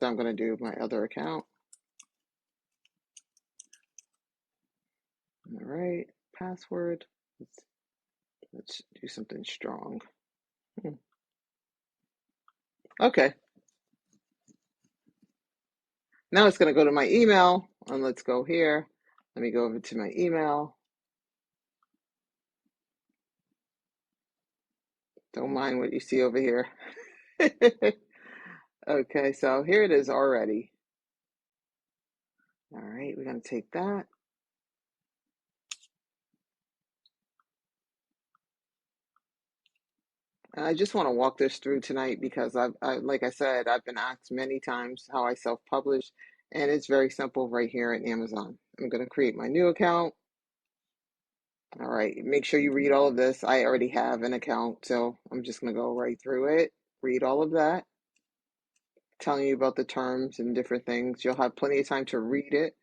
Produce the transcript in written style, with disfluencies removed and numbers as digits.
So I'm going to do my other account. All right, password. Let's do something strong. Okay. Now it's going to go to my email, and let's go here. Let me go over to my email. Don't mind what you see over here. Okay, so here it is already. All right, we're going to take that. And I just want to walk this through tonight because like I said, I've been asked many times how I self-publish, and it's very simple right here at Amazon. I'm going to create my new account. All right, make sure you read all of this. I already have an account, so I'm just going to go right through it, read all of that, telling you about the terms and different things. You'll have plenty of time to read it